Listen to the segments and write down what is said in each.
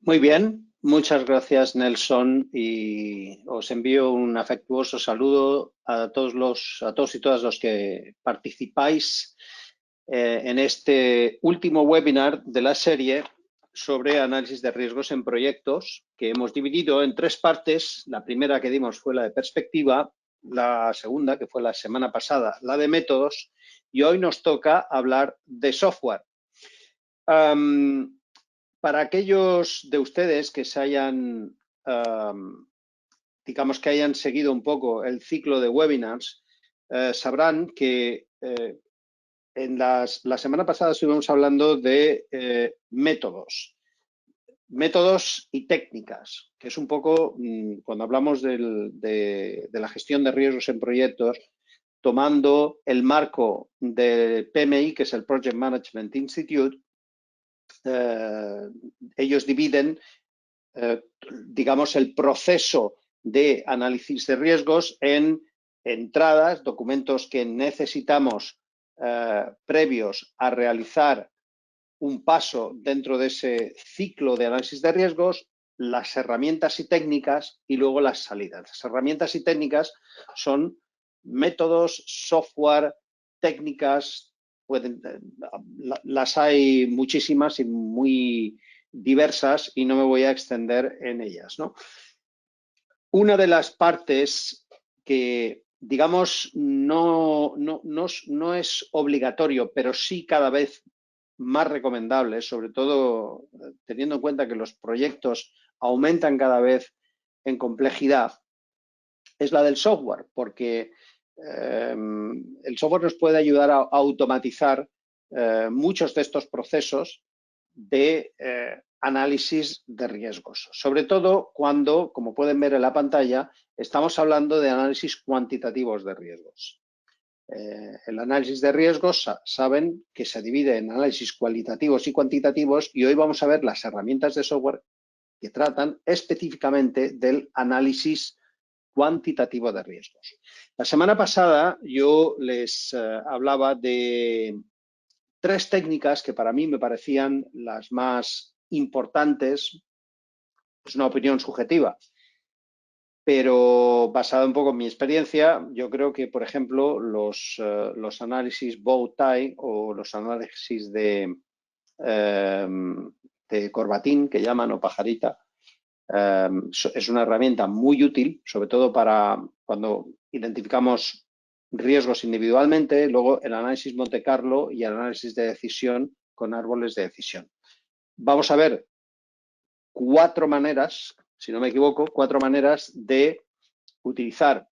Muy bien, muchas gracias Nelson y os envío un afectuoso saludo a todos y todas los que participáis en este último webinar de la serie sobre análisis de riesgos en proyectos que hemos dividido en tres partes. La primera que dimos fue la de perspectiva, la segunda, que fue la semana pasada, la de métodos, y hoy nos toca hablar de software. Para aquellos de ustedes que se hayan, digamos que hayan seguido un poco el ciclo de webinars, sabrán que la semana pasada estuvimos hablando de métodos y técnicas, que es un poco, cuando hablamos de la gestión de riesgos en proyectos, tomando el marco del PMI, que es el Project Management Institute. Ellos dividen, digamos, el proceso de análisis de riesgos en entradas, documentos que necesitamos previos a realizar un paso dentro de ese ciclo de análisis de riesgos, las herramientas y técnicas y luego las salidas. Las herramientas y técnicas son métodos, software, técnicas, las hay muchísimas y muy diversas y no me voy a extender en ellas, ¿no? Una de las partes que, digamos, no es obligatorio, pero sí cada vez más recomendable, sobre todo teniendo en cuenta que los proyectos aumentan cada vez en complejidad, es la del software, porque el software nos puede ayudar a automatizar muchos de estos procesos de análisis de riesgos, sobre todo cuando, como pueden ver en la pantalla, estamos hablando de análisis cuantitativos de riesgos. El análisis de riesgos saben que se divide en análisis cualitativos y cuantitativos y hoy vamos a ver las herramientas de software que tratan específicamente del análisis cuantitativo de riesgos. La semana pasada yo les hablaba de tres técnicas que para mí me parecían las más importantes. Es una opinión subjetiva, pero basada un poco en mi experiencia, yo creo que, por ejemplo, los análisis bow tie o los análisis de corbatín, que llaman, o pajarita, es una herramienta muy útil, sobre todo para cuando identificamos riesgos individualmente, luego el análisis Monte Carlo y el análisis de decisión con árboles de decisión. Vamos a ver cuatro maneras, si no me equivoco, de utilizar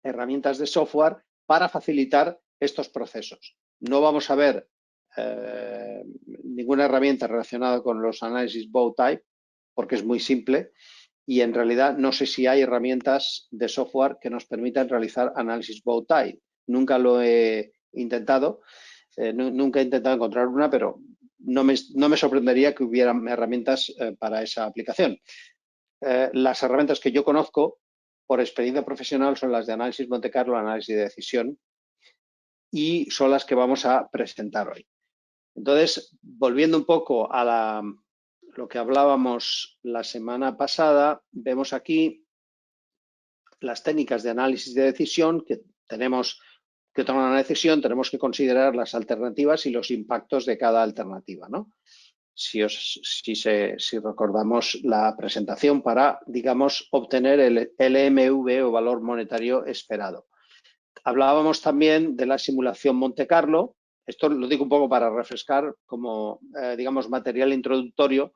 herramientas de software para facilitar estos procesos. No vamos a ver ninguna herramienta relacionada con los análisis bow type, porque es muy simple, y en realidad no sé si hay herramientas de software que nos permitan realizar análisis bow tie. Nunca lo he intentado, nunca he intentado encontrar una, pero no me sorprendería que hubiera herramientas para esa aplicación. Las herramientas que yo conozco por experiencia profesional son las de análisis Monte Carlo, análisis de decisión, y son las que vamos a presentar hoy. Entonces, volviendo un poco a lo que hablábamos la semana pasada, vemos aquí las técnicas de análisis de decisión que tenemos que tomar una decisión, tenemos que considerar las alternativas y los impactos de cada alternativa, ¿no? Si recordamos la presentación para, digamos, obtener el LMV o valor monetario esperado. Hablábamos también de la simulación Monte Carlo. Esto lo digo un poco para refrescar como, digamos, material introductorio,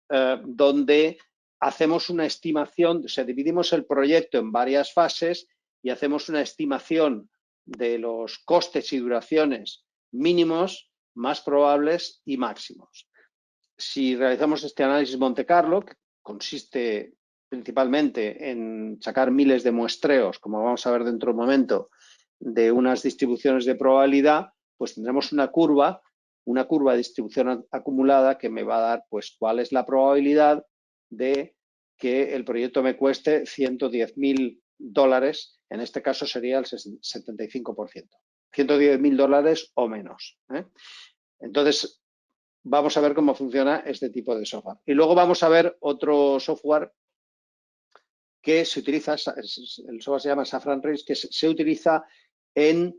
donde hacemos una estimación, o sea, dividimos el proyecto en varias fases y hacemos una estimación de los costes y duraciones mínimos, más probables y máximos. Si realizamos este análisis Monte Carlo, que consiste principalmente en sacar miles de muestreos, como vamos a ver dentro de un momento, de unas distribuciones de probabilidad, pues tendremos una curva de distribución acumulada que me va a dar pues cuál es la probabilidad de que el proyecto me cueste $110.000, en este caso sería el 75%, $110.000 o menos. Entonces, vamos a ver cómo funciona este tipo de software. Y luego vamos a ver otro software que se utiliza, el software se llama Safran Race, que se utiliza en...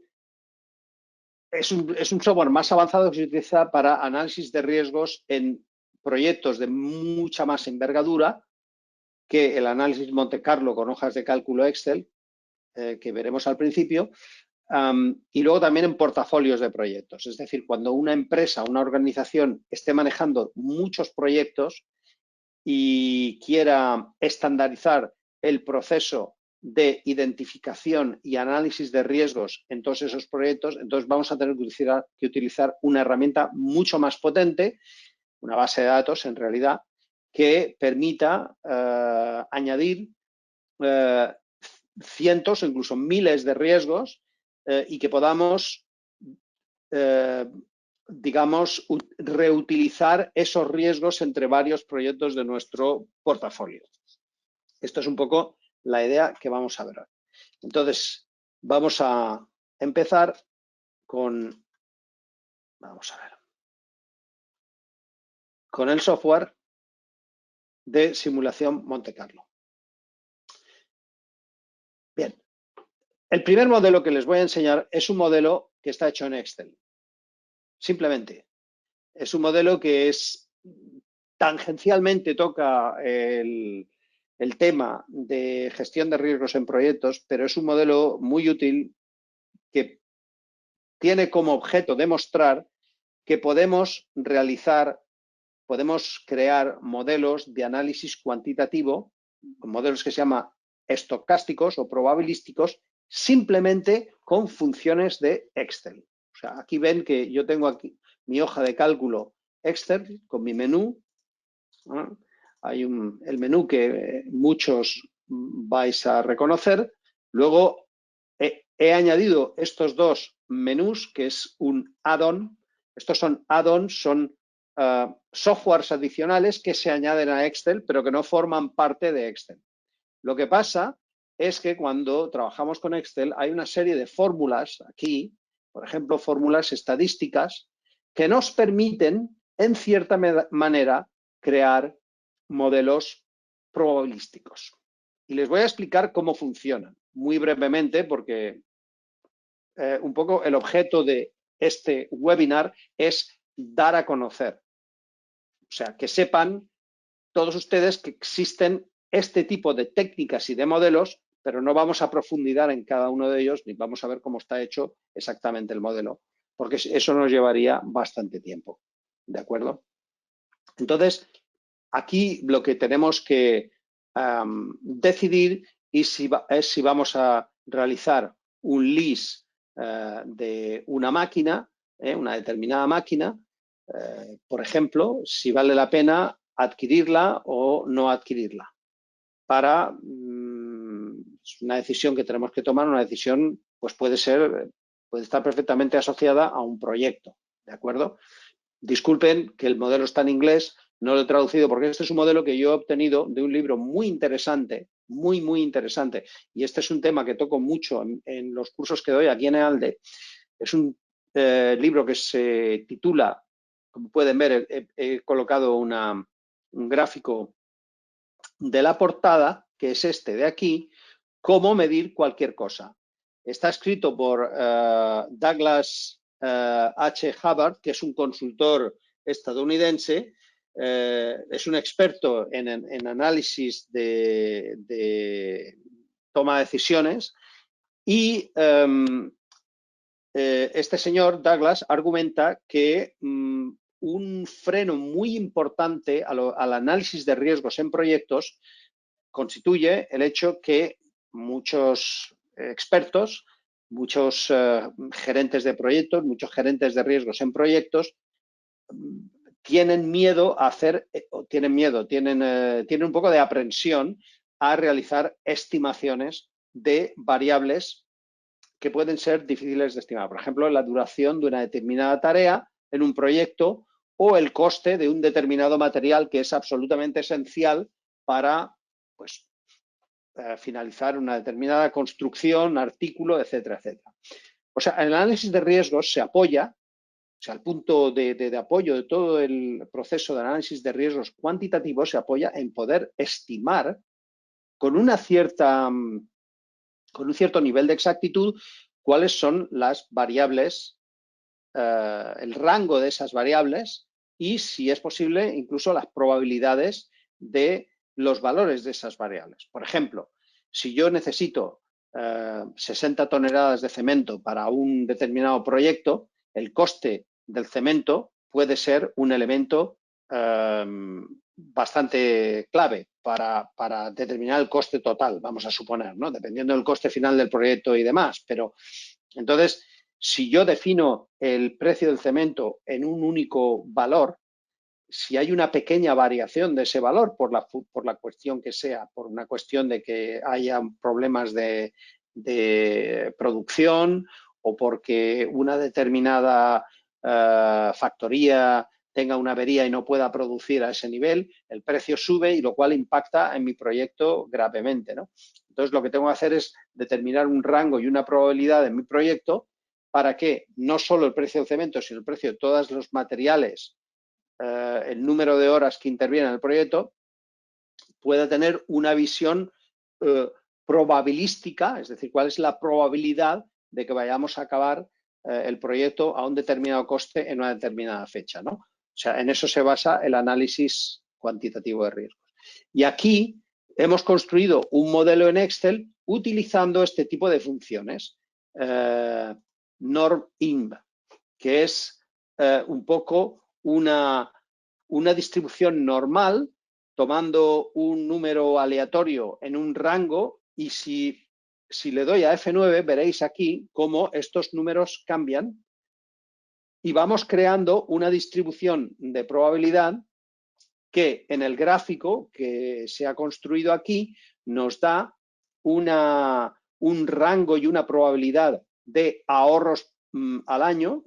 Es un software más avanzado que se utiliza para análisis de riesgos en proyectos de mucha más envergadura que el análisis Monte Carlo con hojas de cálculo Excel, que veremos al principio, y luego también en portafolios de proyectos. Es decir, cuando una empresa, una organización esté manejando muchos proyectos y quiera estandarizar el proceso de identificación y análisis de riesgos en todos esos proyectos, entonces vamos a tener que utilizar una herramienta mucho más potente, una base de datos en realidad, que permita añadir cientos o incluso miles de riesgos y que podamos, digamos, reutilizar esos riesgos entre varios proyectos de nuestro portafolio. Esto es un poco la idea que vamos a ver hoy. Entonces, vamos a empezar con, vamos a ver, con el software de simulación Monte Carlo. Bien, el primer modelo que les voy a enseñar es un modelo que está hecho en Excel. Simplemente, es un modelo que es tangencialmente toca el tema de gestión de riesgos en proyectos, pero es un modelo muy útil que tiene como objeto demostrar que podemos crear modelos de análisis cuantitativo, modelos que se llaman estocásticos o probabilísticos, simplemente con funciones de Excel. O sea, aquí ven que yo tengo aquí mi hoja de cálculo Excel con mi menú. Hay el menú que muchos vais a reconocer. Luego he añadido estos dos menús, que es un add-on. Estos son add-ons, son softwares adicionales que se añaden a Excel, pero que no forman parte de Excel. Lo que pasa es que cuando trabajamos con Excel hay una serie de fórmulas aquí, por ejemplo, fórmulas estadísticas, que nos permiten, en cierta manera, crear modelos probabilísticos. Y les voy a explicar cómo funcionan, muy brevemente, porque un poco el objeto de este webinar es dar a conocer. O sea, que sepan todos ustedes que existen este tipo de técnicas y de modelos, pero no vamos a profundizar en cada uno de ellos ni vamos a ver cómo está hecho exactamente el modelo, porque eso nos llevaría bastante tiempo. ¿De acuerdo? Entonces, aquí lo que tenemos que decidir es si vamos a realizar un lease de una máquina, una determinada máquina, por ejemplo, si vale la pena adquirirla o no adquirirla. Para una decisión que tenemos que tomar, una decisión pues puede estar perfectamente asociada a un proyecto, ¿de acuerdo? Disculpen que el modelo está en inglés, no lo he traducido porque este es un modelo que yo he obtenido de un libro muy interesante, muy, muy interesante. Y este es un tema que toco mucho en los cursos que doy aquí en EALDE. Es un libro que se titula, como pueden ver, he colocado un gráfico de la portada, que es este de aquí, cómo medir cualquier cosa. Está escrito por Douglas H. Hubbard, que es un consultor estadounidense, es un experto en análisis de toma de decisiones y este señor Douglas argumenta que un freno muy importante al análisis de riesgos en proyectos constituye el hecho que muchos expertos, muchos gerentes de proyectos, muchos gerentes de riesgos en proyectos tienen miedo a tienen un poco de aprensión a realizar estimaciones de variables que pueden ser difíciles de estimar. Por ejemplo, la duración de una determinada tarea en un proyecto o el coste de un determinado material que es absolutamente esencial para pues, finalizar una determinada construcción, artículo, etcétera, etcétera. O sea, el análisis de riesgos se apoya o sea, el punto de apoyo de todo el proceso de análisis de riesgos cuantitativo se apoya en poder estimar con un cierto nivel de exactitud cuáles son las variables, el rango de esas variables y, si es posible, incluso las probabilidades de los valores de esas variables. Por ejemplo, si yo necesito 60 toneladas de cemento para un determinado proyecto, el coste del cemento puede ser un elemento bastante clave para determinar el coste total, vamos a suponer, ¿no? Dependiendo del coste final del proyecto y demás. Pero entonces, si yo defino el precio del cemento en un único valor, si hay una pequeña variación de ese valor por la cuestión que sea, por una cuestión de que haya problemas de producción o porque una determinada factoría tenga una avería y no pueda producir a ese nivel, el precio sube y lo cual impacta en mi proyecto gravemente, ¿no? Entonces, lo que tengo que hacer es determinar un rango y una probabilidad en mi proyecto para que no solo el precio del cemento, sino el precio de todos los materiales, el número de horas que interviene en el proyecto, pueda tener una visión probabilística, es decir, cuál es la probabilidad de que vayamos a acabar el proyecto a un determinado coste en una determinada fecha, ¿no? O sea, en eso se basa el análisis cuantitativo de riesgos. Y aquí hemos construido un modelo en Excel utilizando este tipo de funciones. NORM-INV, que es un poco una distribución normal, tomando un número aleatorio en un rango, y si le doy a F9 veréis aquí cómo estos números cambian y vamos creando una distribución de probabilidad que en el gráfico que se ha construido aquí nos da un rango y una probabilidad de ahorros al año,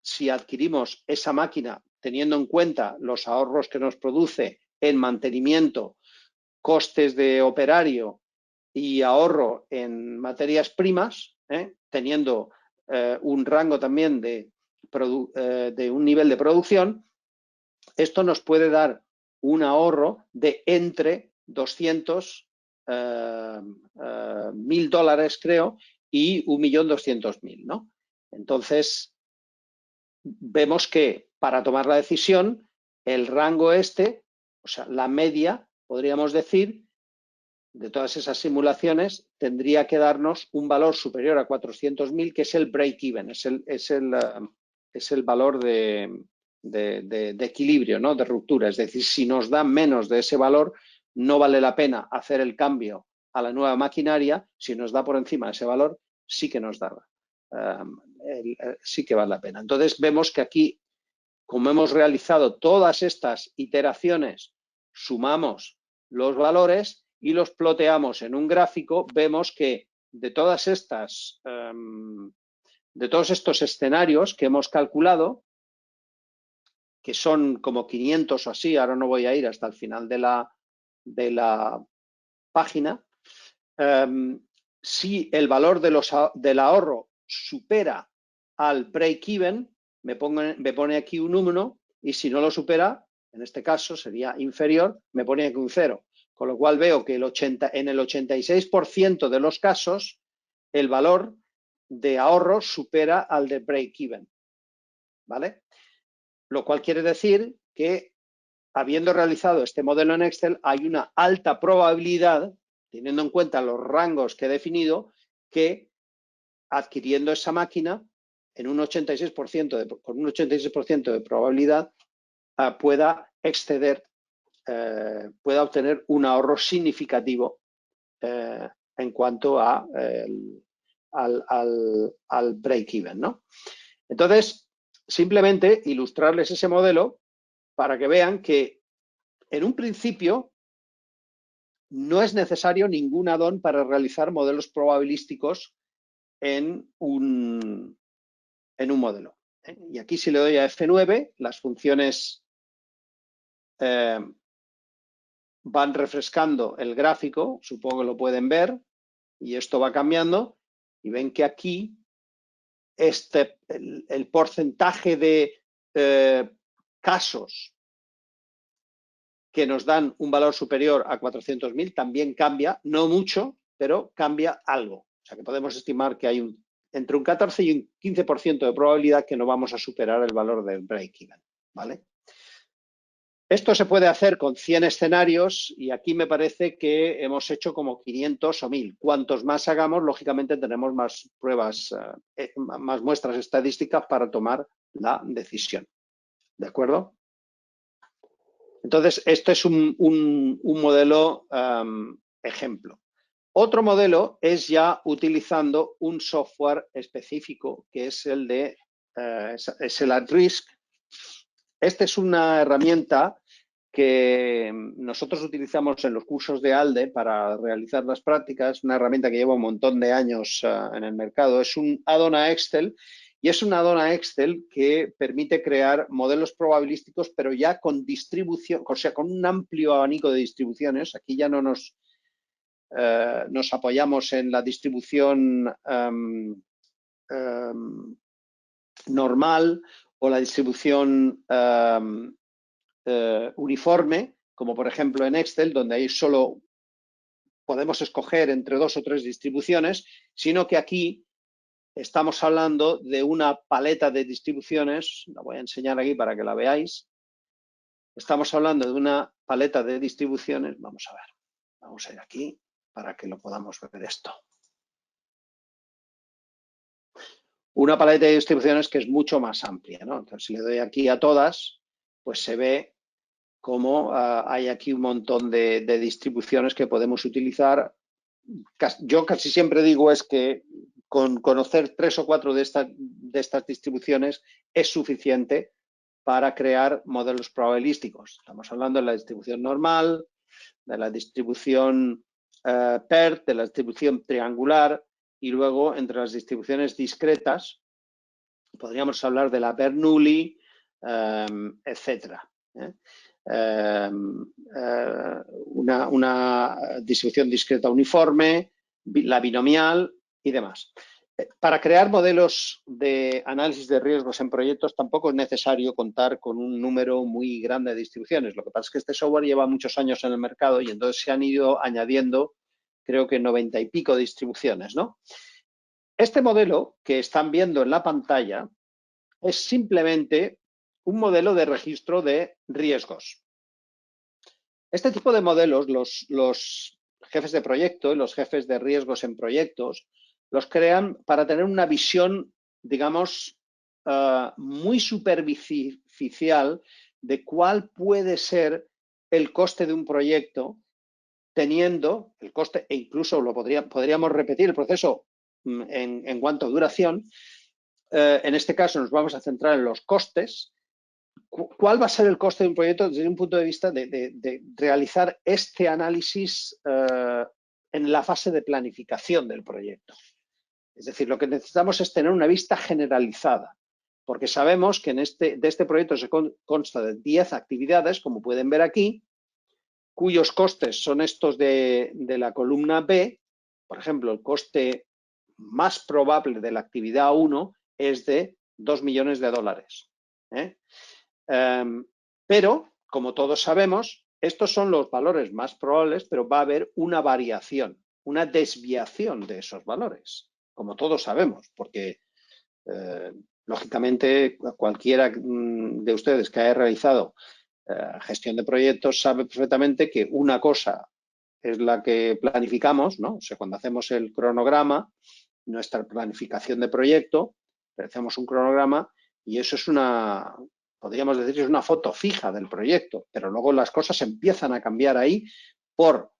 si adquirimos esa máquina teniendo en cuenta los ahorros que nos produce en mantenimiento, costes de operario y ahorro en materias primas, teniendo un rango también de un nivel de producción. Esto nos puede dar un ahorro de entre 200.000 dólares, creo, y 1.200.000, ¿no? Entonces, vemos que para tomar la decisión, el rango o sea, la media, podríamos decir, de todas esas simulaciones, tendría que darnos un valor superior a 400.000, que es el break-even, es el valor de equilibrio, ¿no? De ruptura. Es decir, si nos da menos de ese valor, no vale la pena hacer el cambio a la nueva maquinaria. Si nos da por encima de ese valor, sí que nos da, sí que vale la pena. Entonces, vemos que aquí, como hemos realizado todas estas iteraciones, sumamos los valores y los ploteamos en un gráfico, vemos que de todos estos escenarios que hemos calculado, que son como 500 o así, ahora no voy a ir hasta el final de la página, si el valor del ahorro supera al break-even, me pone aquí un 1, y si no lo supera, en este caso sería inferior, me pone aquí un 0. Con lo cual veo que en el 86% de los casos el valor de ahorro supera al de break-even, ¿vale? Lo cual quiere decir que, habiendo realizado este modelo en Excel, hay una alta probabilidad, teniendo en cuenta los rangos que he definido, que adquiriendo esa máquina con un 86% de probabilidad pueda obtener un ahorro significativo en cuanto al break-even, ¿no? Entonces, simplemente ilustrarles ese modelo para que vean que en un principio no es necesario ningún add-on para realizar modelos probabilísticos en un modelo. Y aquí, si le doy a F9, las funciones van refrescando el gráfico, supongo que lo pueden ver, y esto va cambiando, y ven que aquí el porcentaje de casos que nos dan un valor superior a 400.000 también cambia, no mucho, pero cambia algo. O sea que podemos estimar que hay entre un 14 y un 15% de probabilidad que no vamos a superar el valor del break-even, ¿vale? Esto se puede hacer con 100 escenarios y aquí me parece que hemos hecho como 500 o 1000. Cuantos más hagamos, lógicamente tenemos más pruebas, más muestras estadísticas para tomar la decisión. ¿De acuerdo? Entonces, esto es un modelo ejemplo. Otro modelo es ya utilizando un software específico que es el de es el @risk. Esta es una herramienta que nosotros utilizamos en los cursos de ALDE para realizar las prácticas, una herramienta que lleva un montón de años en el mercado. Es un add-on a Excel y es un add-on a Excel que permite crear modelos probabilísticos, pero ya con distribución, o sea, con un amplio abanico de distribuciones. Aquí ya no nos apoyamos en la distribución normal o la distribución uniforme, como por ejemplo en Excel, donde ahí solo podemos escoger entre 2 o 3 distribuciones, sino que aquí estamos hablando de una paleta de distribuciones. La voy a enseñar aquí para que la veáis. Estamos hablando de una paleta de distribuciones. Vamos a ver, vamos a ir aquí para que lo podamos ver esto. Una paleta de distribuciones que es mucho más amplia, ¿no? Entonces, si le doy aquí a todas, pues se ve cómo hay aquí un montón de distribuciones que podemos utilizar. Yo casi siempre digo es que con conocer 3 o 4 de estas distribuciones es suficiente para crear modelos probabilísticos. Estamos hablando de la distribución normal, de la distribución PERT, de la distribución triangular, y luego entre las distribuciones discretas podríamos hablar de la Bernoulli, etcétera. Una distribución discreta uniforme, la binomial y demás. Para crear modelos de análisis de riesgos en proyectos tampoco es necesario contar con un número muy grande de distribuciones. Lo que pasa es que este software lleva muchos años en el mercado y entonces se han ido añadiendo, creo que 90 y pico distribuciones, ¿no? Este modelo que están viendo en la pantalla es simplemente un modelo de registro de riesgos. Este tipo de modelos, los jefes de proyecto y los jefes de riesgos en proyectos, los crean para tener una visión, digamos, muy superficial de cuál puede ser el coste de un proyecto, teniendo el coste, e incluso podríamos repetir el proceso en cuanto a duración. En este caso nos vamos a centrar en los costes. ¿Cuál va a ser el coste de un proyecto desde un punto de vista de realizar este análisis en la fase de planificación del proyecto? Es decir, lo que necesitamos es tener una vista generalizada, porque sabemos que de este proyecto se consta de 10 actividades, como pueden ver aquí, cuyos costes son estos de la columna B. Por ejemplo, el coste más probable de la actividad 1 es de $2 millones. Pero, como todos sabemos, estos son los valores más probables, pero va a haber una variación, una desviación de esos valores, como todos sabemos, porque lógicamente cualquiera de ustedes que haya realizado gestión de proyectos sabe perfectamente que una cosa es la que planificamos, ¿no? O sea, cuando hacemos el cronograma, nuestra planificación de proyecto, hacemos un cronograma y eso es podríamos decir, es una foto fija del proyecto, pero luego las cosas empiezan a cambiar ahí por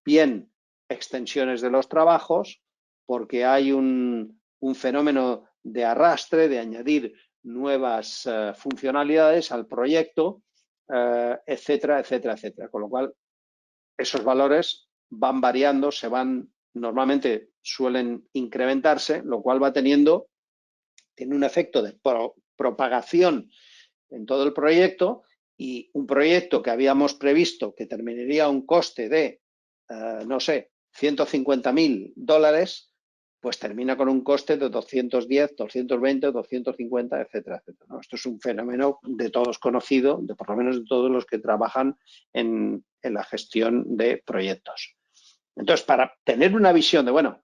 bien extensiones de los trabajos, porque hay un fenómeno de arrastre, de añadir nuevas funcionalidades al proyecto, etcétera, etcétera, etcétera. Con lo cual, esos valores van variando, normalmente suelen incrementarse, lo cual tiene un efecto de propagación en todo el proyecto, y un proyecto que habíamos previsto que terminaría a un coste de, no sé, $150.000, pues termina con un coste de 210, 220, 250, etcétera, etcétera, ¿no? Esto es un fenómeno de todos conocido, de por lo menos de todos los que trabajan en la gestión de proyectos. Entonces, para tener una visión de, bueno,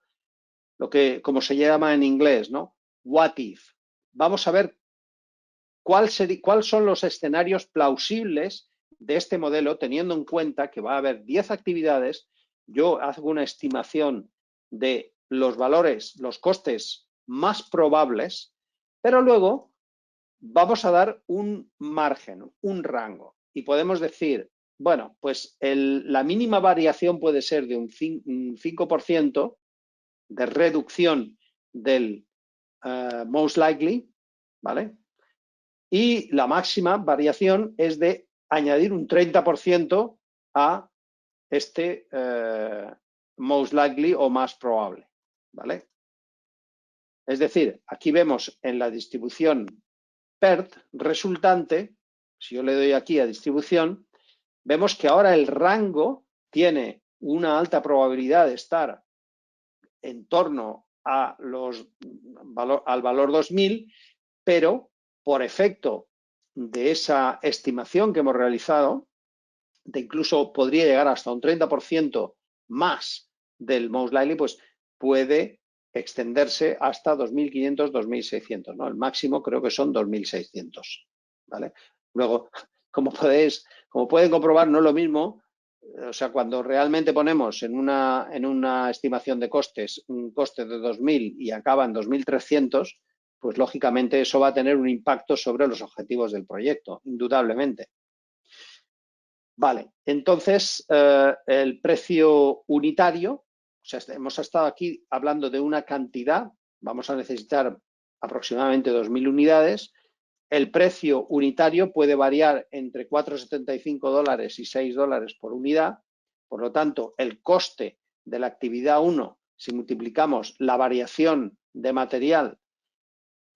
lo que, como se llama en inglés, ¿no? What if. Vamos a ver cuáles son los escenarios plausibles de este modelo, teniendo en cuenta que va a haber 10 actividades. Yo hago una estimación de los valores, los costes más probables, pero luego vamos a dar un margen, un rango. Y podemos decir, bueno, pues la mínima variación puede ser de un 5% de reducción del most likely, ¿vale? Y la máxima variación es de añadir un 30% a este most likely o más probable, ¿vale? Es decir, aquí vemos en la distribución PERT resultante, si yo le doy aquí a distribución, vemos que ahora el rango tiene una alta probabilidad de estar en torno a al valor 2000, pero por efecto de esa estimación que hemos realizado, de incluso podría llegar hasta un 30% más del most likely, pues puede extenderse hasta 2.500, 2.600, ¿no? El máximo creo que son 2.600, ¿vale? Luego, como pueden comprobar, no es lo mismo, o sea, cuando realmente ponemos en una estimación de costes un coste de 2.000 y acaba en 2.300, pues lógicamente eso va a tener un impacto sobre los objetivos del proyecto, indudablemente. Vale, entonces el precio unitario, o sea, hemos estado aquí hablando de una cantidad, vamos a necesitar aproximadamente 2.000 unidades. El precio unitario puede variar entre $4,75 y $6 por unidad. Por lo tanto, el coste de la actividad 1, si multiplicamos la variación de material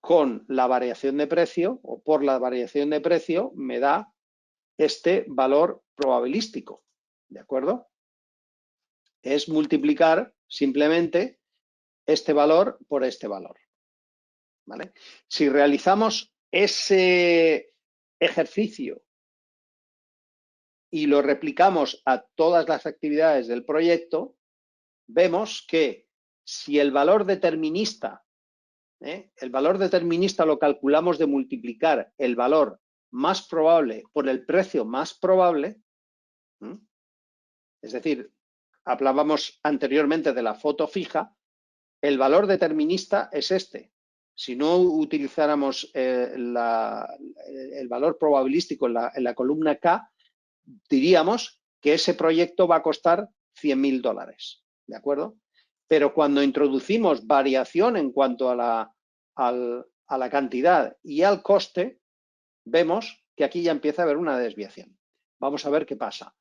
con la variación de precio o por la variación de precio, me da este valor probabilístico, ¿de acuerdo? Es multiplicar simplemente este valor por este valor, ¿vale? Si realizamos ese ejercicio y lo replicamos a todas las actividades del proyecto, vemos que si el valor determinista lo calculamos de multiplicar el valor más probable por el precio más probable, es decir, hablábamos anteriormente de la foto fija, el valor determinista es este. Si no utilizáramos el valor probabilístico en la columna K, diríamos que ese proyecto va a costar $100.000, ¿de acuerdo? Pero cuando introducimos variación en cuanto a la cantidad y al coste, vemos que aquí ya empieza a haber una desviación. Vamos a ver qué pasa.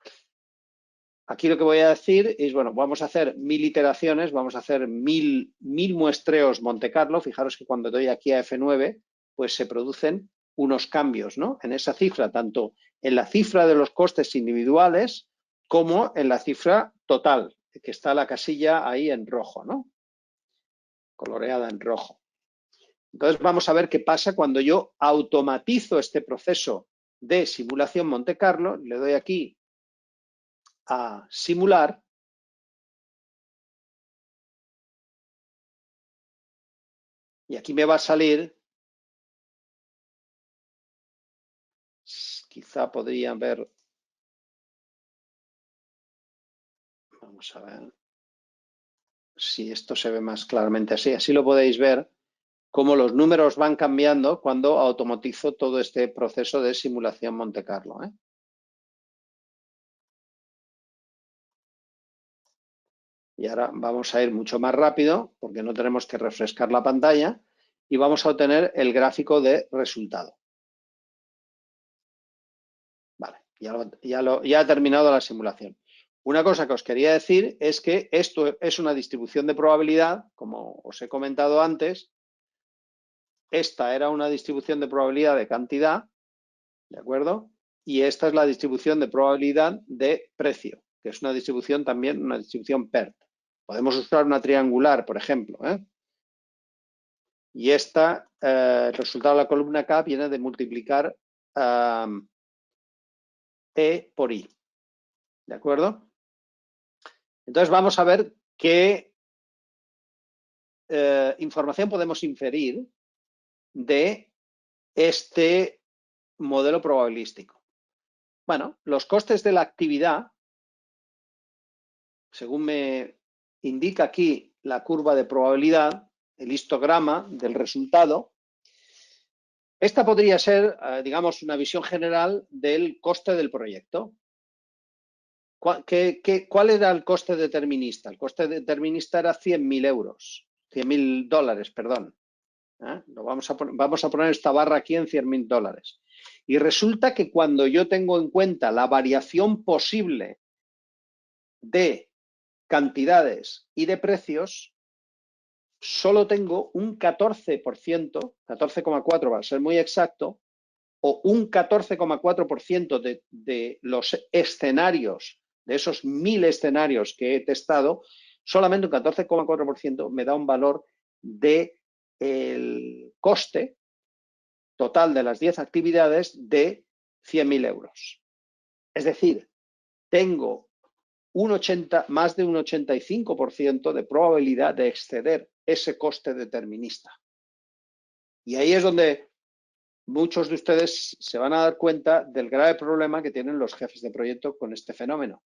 Aquí lo que voy a decir es, bueno, vamos a hacer 1.000 iteraciones, vamos a hacer 1.000 muestreos Monte Carlo. Fijaros que cuando doy aquí a F9, pues se producen unos cambios, ¿no? En esa cifra, tanto en la cifra de los costes individuales como en la cifra total, que está la casilla ahí en rojo, ¿no? Coloreada en rojo. Entonces vamos a ver qué pasa cuando yo automatizo este proceso de simulación Monte Carlo. Le doy aquí a simular. Y aquí me va a salir, quizá podrían ver, vamos a ver si esto se ve más claramente así. Así lo podéis ver, cómo los números van cambiando cuando automatizo todo este proceso de simulación Monte Carlo, ¿eh? Y ahora vamos a ir mucho más rápido porque no tenemos que refrescar la pantalla y vamos a obtener el gráfico de resultado. Vale, ya ha terminado la simulación. Una cosa que os quería decir es que esto es una distribución de probabilidad, como os he comentado antes. Esta era una distribución de probabilidad de cantidad, ¿de acuerdo? Y esta es la distribución de probabilidad de precio, que es una distribución también, una distribución PERT. Podemos usar una triangular, por ejemplo, ¿eh? Y el resultado de la columna K viene de multiplicar E por I. ¿De acuerdo? Entonces vamos a ver qué información podemos inferir de este modelo probabilístico. Bueno, los costes de la actividad, según me indica aquí la curva de probabilidad, el histograma del resultado, esta podría ser, digamos, una visión general del coste del proyecto. ¿Cuál era el coste determinista? El coste determinista era 100.000 euros, 100.000 dólares, perdón. Vamos a poner esta barra aquí en 100.000 dólares. Y resulta que cuando yo tengo en cuenta la variación posible de cantidades y de precios, solo tengo un 14%, 14,4 para ser muy exacto, o un 14,4% de los escenarios, de esos 1.000 escenarios que he testado, solamente un 14,4% me da un valor del coste total de las 10 actividades de 100.000 euros. Es decir, tengo más de un 85% de probabilidad de exceder ese coste determinista. Y ahí es donde muchos de ustedes se van a dar cuenta del grave problema que tienen los jefes de proyecto con este fenómeno.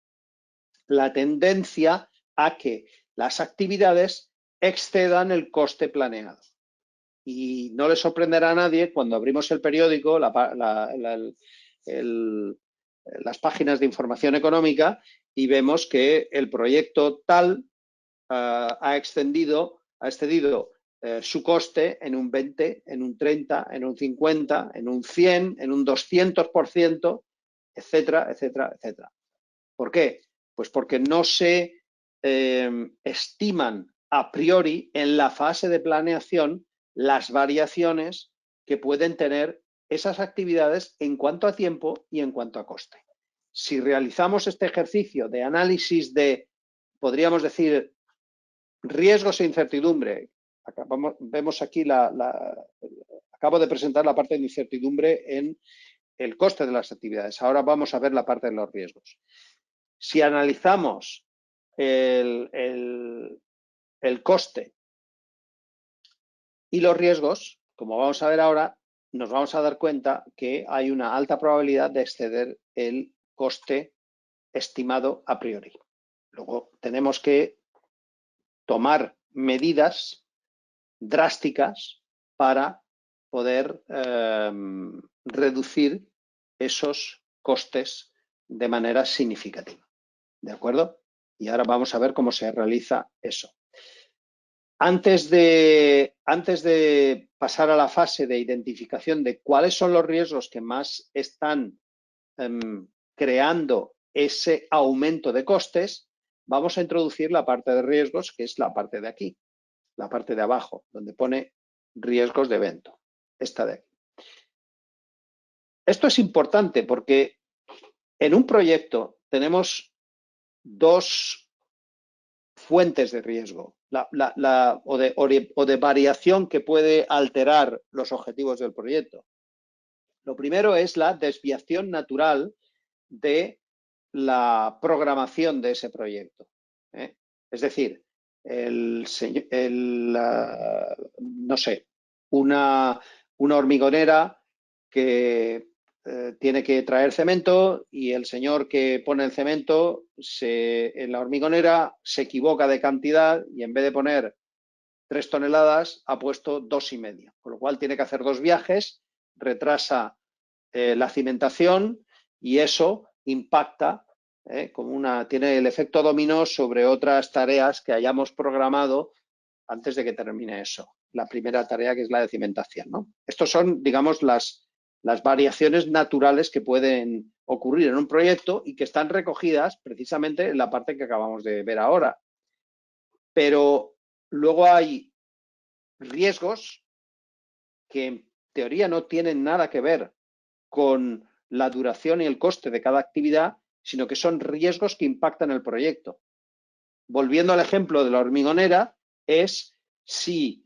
La tendencia a que las actividades excedan el coste planeado. Y no le sorprenderá a nadie cuando abrimos el periódico, las páginas de información económica, y vemos que el proyecto tal ha excedido su coste en un 20, en un 30, en un 50, en un 100, en un 200%, etcétera, etcétera, etcétera. ¿Por qué? Pues porque no se estiman a priori en la fase de planeación las variaciones que pueden tener esas actividades en cuanto a tiempo y en cuanto a coste. Si realizamos este ejercicio de análisis de, podríamos decir, riesgos e incertidumbre, vemos aquí acabo de presentar la parte de incertidumbre en el coste de las actividades. Ahora vamos a ver la parte de los riesgos. Si analizamos el coste y los riesgos, como vamos a ver ahora, nos vamos a dar cuenta que hay una alta probabilidad de exceder el coste estimado a priori. Luego tenemos que tomar medidas drásticas para poder reducir esos costes de manera significativa. ¿De acuerdo? Y ahora vamos a ver cómo se realiza eso. Antes de pasar a la fase de identificación de cuáles son los riesgos que más están creando ese aumento de costes, vamos a introducir la parte de riesgos, que es la parte de aquí, la parte de abajo, donde pone riesgos de evento. Esta de aquí. Esto es importante porque en un proyecto tenemos dos fuentes de riesgo o de variación que puede alterar los objetivos del proyecto. Lo primero es la desviación natural de la programación de ese proyecto. Es decir, no sé, una hormigonera que tiene que traer cemento y el señor que pone el cemento en la hormigonera se equivoca de cantidad y en vez de poner 3 toneladas ha puesto 2,5, con lo cual tiene que hacer 2 viajes, retrasa la cimentación y eso impacta, tiene el efecto dominó sobre otras tareas que hayamos programado antes de que termine eso. La primera tarea, que es la de cimentación, ¿no? Estos son, digamos, las variaciones naturales que pueden ocurrir en un proyecto y que están recogidas precisamente en la parte que acabamos de ver ahora. Pero luego hay riesgos que en teoría no tienen nada que ver con la duración y el coste de cada actividad, sino que son riesgos que impactan el proyecto. Volviendo al ejemplo de la hormigonera, es si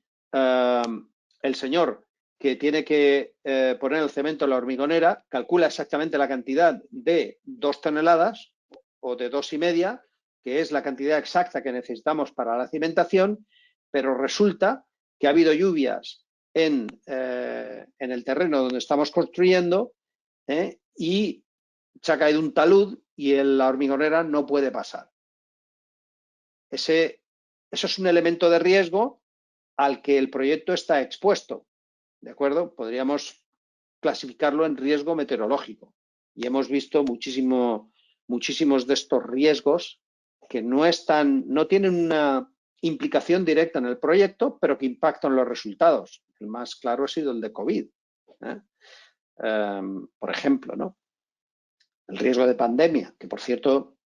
el señor que tiene que poner el cemento en la hormigonera calcula exactamente la cantidad de 2 toneladas o de 2,5, que es la cantidad exacta que necesitamos para la cimentación, pero resulta que ha habido lluvias en el terreno donde estamos construyendo y se ha caído un talud y la hormigonera no puede pasar. Eso es un elemento de riesgo al que el proyecto está expuesto, ¿de acuerdo? Podríamos clasificarlo en riesgo meteorológico y hemos visto muchísimos de estos riesgos que no tienen una implicación directa en el proyecto, pero que impactan los resultados. El más claro ha sido el de COVID, por ejemplo, ¿no? El riesgo de pandemia, que por cierto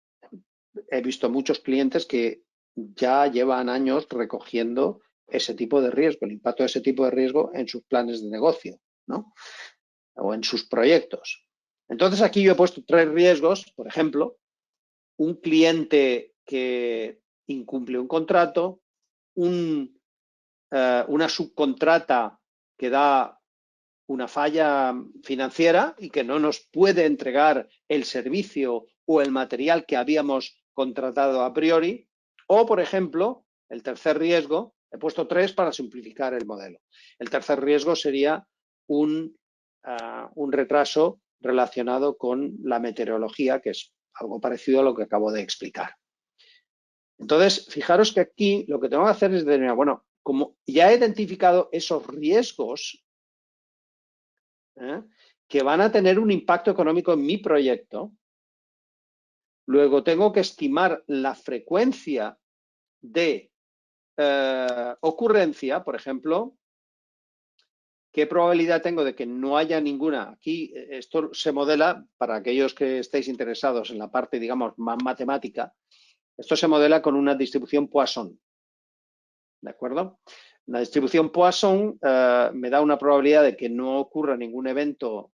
he visto muchos clientes que ya llevan años recogiendo ese tipo de riesgo, el impacto de ese tipo de riesgo en sus planes de negocio, ¿no? O en sus proyectos. Entonces aquí yo he puesto 3 riesgos, por ejemplo, un cliente que incumple un contrato, una subcontrata que da una falla financiera y que no nos puede entregar el servicio o el material que habíamos contratado a priori, o, por ejemplo, el tercer riesgo, he puesto 3 para simplificar el modelo. El tercer riesgo sería un retraso relacionado con la meteorología, que es algo parecido a lo que acabo de explicar. Entonces, fijaros que aquí lo que tengo que hacer es determinar, bueno, como ya he identificado esos riesgos que van a tener un impacto económico en mi proyecto, luego tengo que estimar la frecuencia de ocurrencia, por ejemplo, ¿qué probabilidad tengo de que no haya ninguna? Aquí esto se modela, para aquellos que estéis interesados en la parte, digamos, más matemática, esto se modela con una distribución Poisson, ¿de acuerdo? La distribución Poisson me da una probabilidad de que no ocurra ningún evento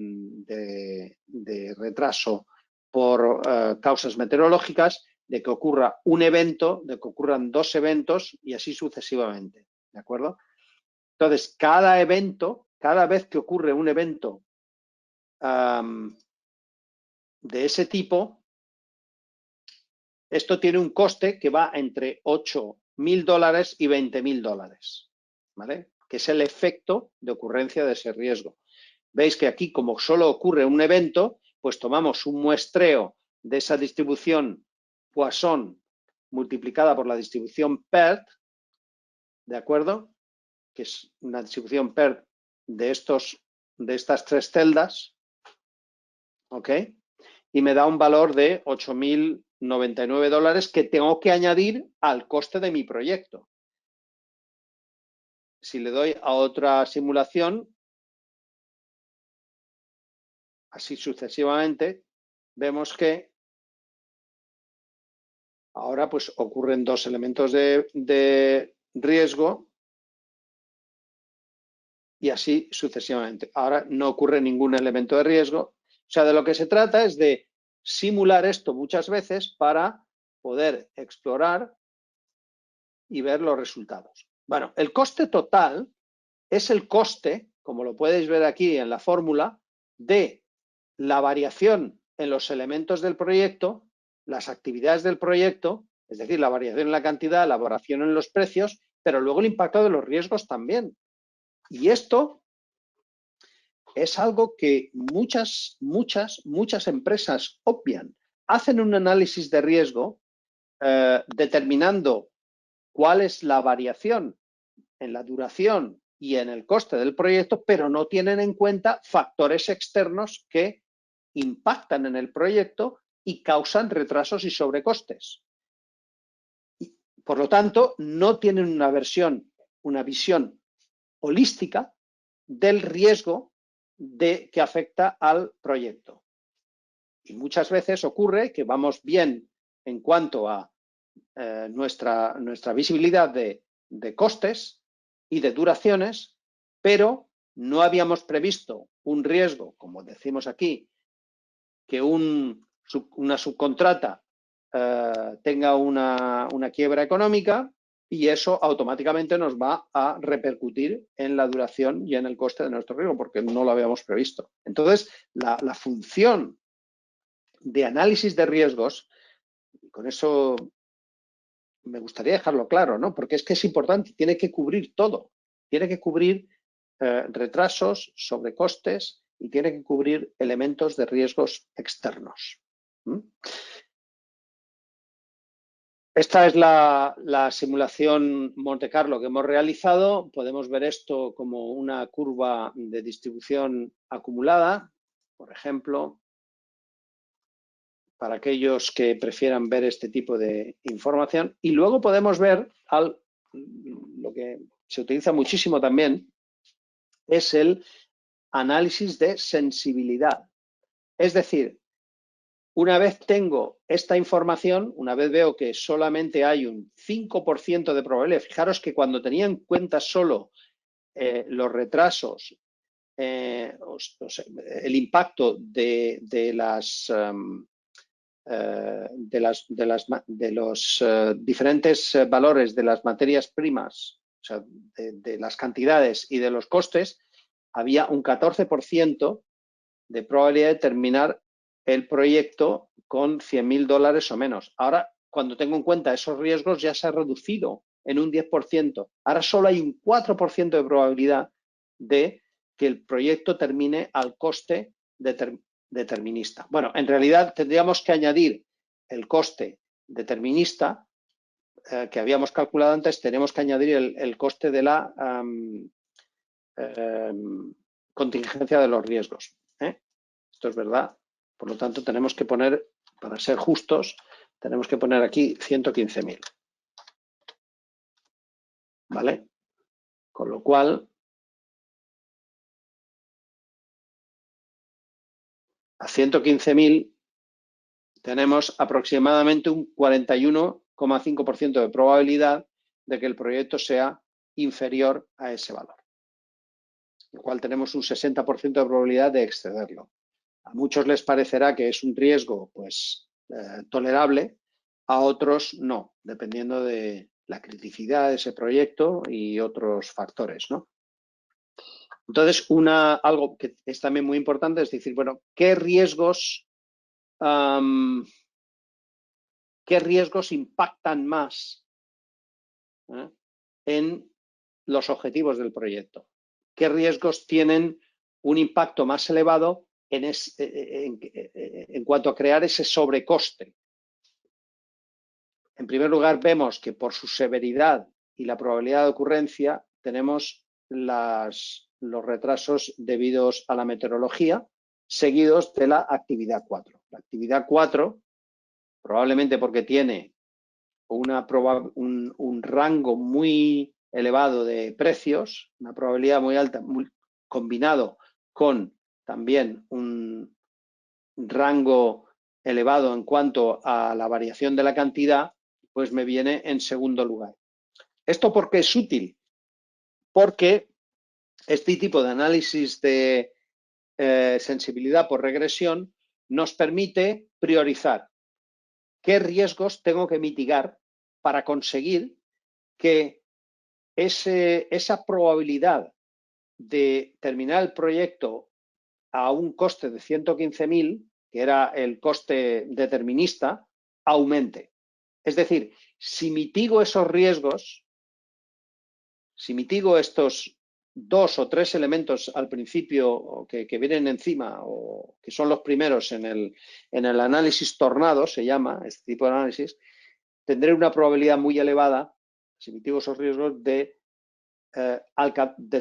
de retraso por causas meteorológicas, de que ocurra un evento, de que ocurran 2 eventos y así sucesivamente, ¿de acuerdo? Entonces, cada vez que ocurre un evento de ese tipo, esto tiene un coste que va entre $8,000 y $20,000, ¿vale? Que es el efecto de ocurrencia de ese riesgo. Veis que aquí, como solo ocurre un evento, pues tomamos un muestreo de esa distribución Poisson multiplicada por la distribución PERT, ¿de acuerdo? Que es una distribución PERT de estas 3 celdas, ¿ok? Y me da un valor de $8,099 que tengo que añadir al coste de mi proyecto. Si le doy a otra simulación, así sucesivamente, vemos que ahora pues ocurren 2 elementos de riesgo y así sucesivamente. Ahora no ocurre ningún elemento de riesgo. O sea, de lo que se trata es de simular esto muchas veces para poder explorar y ver los resultados. Bueno, el coste total es el coste, como lo podéis ver aquí en la fórmula, de la variación en los elementos del proyecto, las actividades del proyecto, es decir, la variación en la cantidad, la variación en los precios, pero luego el impacto de los riesgos también. Y esto es algo que muchas empresas obvian. Hacen un análisis de riesgo determinando cuál es la variación en la duración y en el coste del proyecto, pero no tienen en cuenta factores externos que impactan en el proyecto y causan retrasos y sobrecostes. Por lo tanto, no tienen una visión holística del riesgo que afecta al proyecto. Y muchas veces ocurre que vamos bien en cuanto a nuestra visibilidad de costes y de duraciones, pero no habíamos previsto un riesgo, como decimos aquí, que una subcontrata tenga una quiebra económica, y eso automáticamente nos va a repercutir en la duración y en el coste de nuestro riesgo, porque no lo habíamos previsto. Entonces, la función de análisis de riesgos, y con eso me gustaría dejarlo claro, ¿no? Porque es que es importante, tiene que cubrir todo, tiene que cubrir retrasos, sobrecostes y tiene que cubrir elementos de riesgos externos. Esta es la simulación Monte Carlo que hemos realizado. Podemos ver esto como una curva de distribución acumulada, por ejemplo, para aquellos que prefieran ver este tipo de información. Y luego podemos ver lo que se utiliza muchísimo también, es el análisis de sensibilidad. Es decir, una vez tengo esta información, una vez veo que solamente hay un 5% de probabilidad, fijaros que cuando tenía en cuenta solo los retrasos, el impacto de los diferentes valores de las materias primas, o sea, de las cantidades y de los costes, había un 14% de probabilidad de terminar el proyecto con $100.000 o menos. Ahora, cuando tengo en cuenta esos riesgos, ya se ha reducido en un 10%. Ahora solo hay un 4% de probabilidad de que el proyecto termine al coste determinista. Bueno, en realidad tendríamos que añadir el coste determinista que habíamos calculado antes, tenemos que añadir el coste de la contingencia de los riesgos. Esto es verdad. Por lo tanto, tenemos que poner, para ser justos, tenemos que poner aquí 115.000. ¿Vale? Con lo cual, a 115.000 tenemos aproximadamente un 41,5% de probabilidad de que el proyecto sea inferior a ese valor. Con lo cual tenemos un 60% de probabilidad de excederlo. A muchos les parecerá que es un riesgo pues, tolerable, a otros no, dependiendo de la criticidad de ese proyecto y otros factores, ¿no? Entonces, algo que es también muy importante es decir, bueno, ¿qué riesgos impactan más en los objetivos del proyecto? ¿Qué riesgos tienen un impacto más elevado en cuanto a crear ese sobrecoste? En primer lugar, vemos que por su severidad y la probabilidad de ocurrencia tenemos los retrasos debidos a la meteorología, seguidos de la actividad 4. La actividad 4, probablemente porque tiene un rango muy elevado de precios, una probabilidad muy alta, combinado con también un rango elevado en cuanto a la variación de la cantidad, pues me viene en segundo lugar. ¿Esto por qué es útil? Porque este tipo de análisis de sensibilidad por regresión nos permite priorizar qué riesgos tengo que mitigar para conseguir que esa probabilidad de terminar el proyecto a un coste de 115.000, que era el coste determinista, aumente. Es decir, si mitigo esos riesgos, si mitigo estos 2 o 3 elementos al principio que vienen encima o que son los primeros en el análisis tornado, se llama este tipo de análisis, tendré una probabilidad muy elevada, si mitigo esos riesgos, de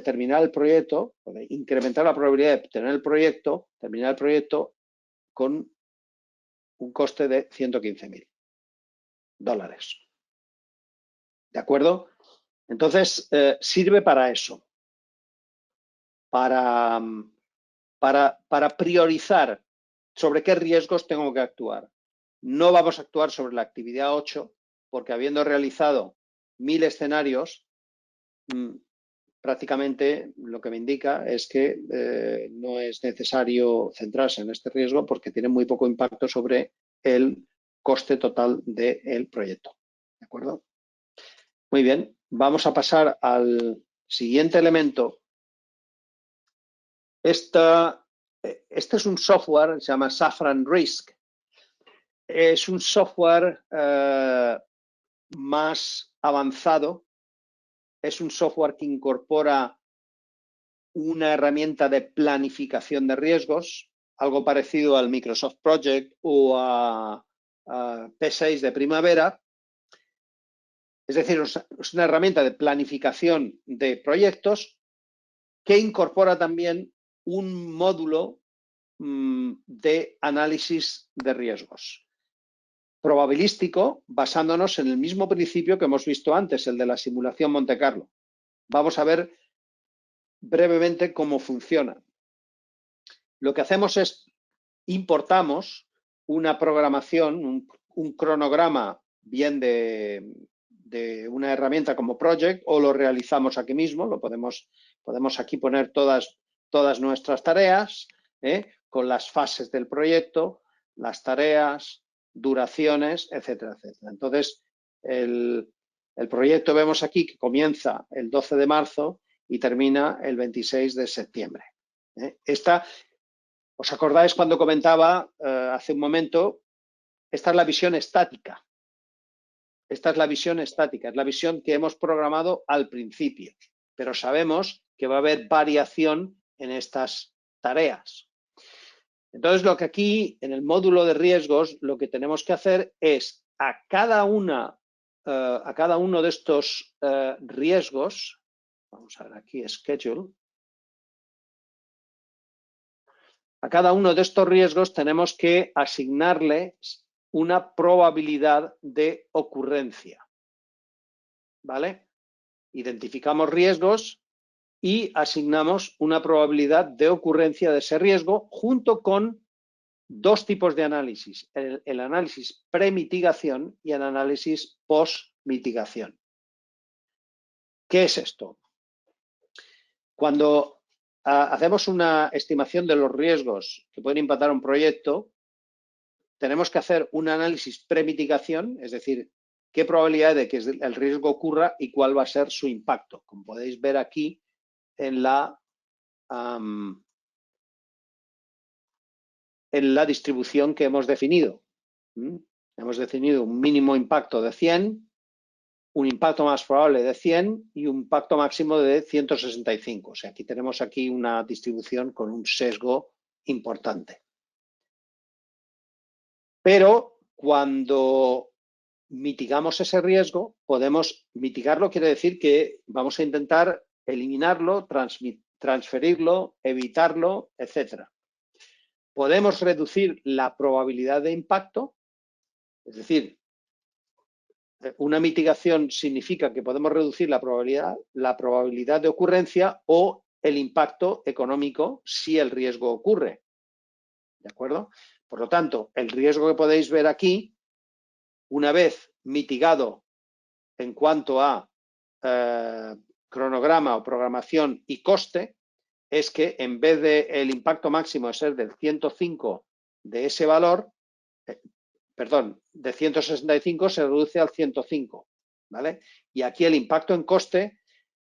terminar el proyecto, de incrementar la probabilidad de terminar el proyecto con un coste de $115.000. ¿De acuerdo? Entonces, sirve para eso, para priorizar sobre qué riesgos tengo que actuar. No vamos a actuar sobre la actividad 8, porque habiendo realizado 1.000 escenarios, prácticamente lo que me indica es que no es necesario centrarse en este riesgo porque tiene muy poco impacto sobre el coste total del proyecto. ¿De acuerdo? Muy bien, vamos a pasar al siguiente elemento. Este es un software, se llama Safran Risk. Es un software más avanzado. Es un software que incorpora una herramienta de planificación de riesgos, algo parecido al Microsoft Project o a P6 de primavera. Es decir, es una herramienta de planificación de proyectos que incorpora también un módulo de análisis de riesgos probabilístico, basándonos en el mismo principio que hemos visto antes, el de la simulación Monte Carlo. Vamos a ver brevemente cómo funciona. Lo que hacemos es importamos una programación, un cronograma bien de una herramienta como Project, o lo realizamos aquí mismo, lo podemos aquí poner todas nuestras tareas, con las fases del proyecto, las tareas, duraciones, etcétera, etcétera. Entonces, el proyecto vemos aquí que comienza el 12 de marzo y termina el 26 de septiembre. ¿Os acordáis cuando comentaba hace un momento? Esta es la visión estática. Esta es la visión estática, es la visión que hemos programado al principio, pero sabemos que va a haber variación en estas tareas. Entonces, lo que aquí, en el módulo de riesgos, lo que tenemos que hacer es a cada uno de estos riesgos, vamos a ver aquí, schedule, a cada uno de estos riesgos tenemos que asignarle una probabilidad de ocurrencia. ¿Vale? Identificamos riesgos y asignamos una probabilidad de ocurrencia de ese riesgo junto con dos tipos de análisis, el análisis pre-mitigación y el análisis post-mitigación. ¿Qué es esto? Cuando hacemos una estimación de los riesgos que pueden impactar un proyecto, tenemos que hacer un análisis pre-mitigación, es decir, qué probabilidad de que el riesgo ocurra y cuál va a ser su impacto. Como podéis ver aquí en la distribución que hemos definido. Hemos definido un mínimo impacto de 100, un impacto más probable de 100 y un impacto máximo de 165. O sea, aquí tenemos una distribución con un sesgo importante. Pero cuando mitigamos ese riesgo, podemos mitigarlo, quiere decir que vamos a intentar eliminarlo, transferirlo, evitarlo, etcétera. Podemos reducir la probabilidad de impacto, es decir, una mitigación significa que podemos reducir la probabilidad de ocurrencia o el impacto económico si el riesgo ocurre. ¿De acuerdo? Por lo tanto, el riesgo que podéis ver aquí, una vez mitigado en cuanto a cronograma o programación y coste, es que en vez de el impacto máximo de ser del 105 de ese valor, de 165 se reduce al 105, ¿vale? Y aquí el impacto en coste,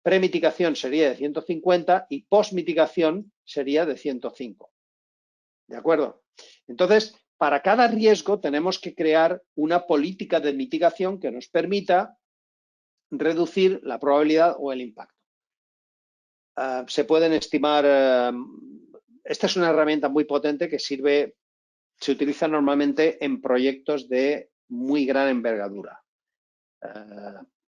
pre-mitigación sería de 150 y post-mitigación sería de 105. ¿De acuerdo? Entonces, para cada riesgo tenemos que crear una política de mitigación que nos permita reducir la probabilidad o el impacto. Se pueden estimar, esta es una herramienta muy potente que se utiliza normalmente en proyectos de muy gran envergadura.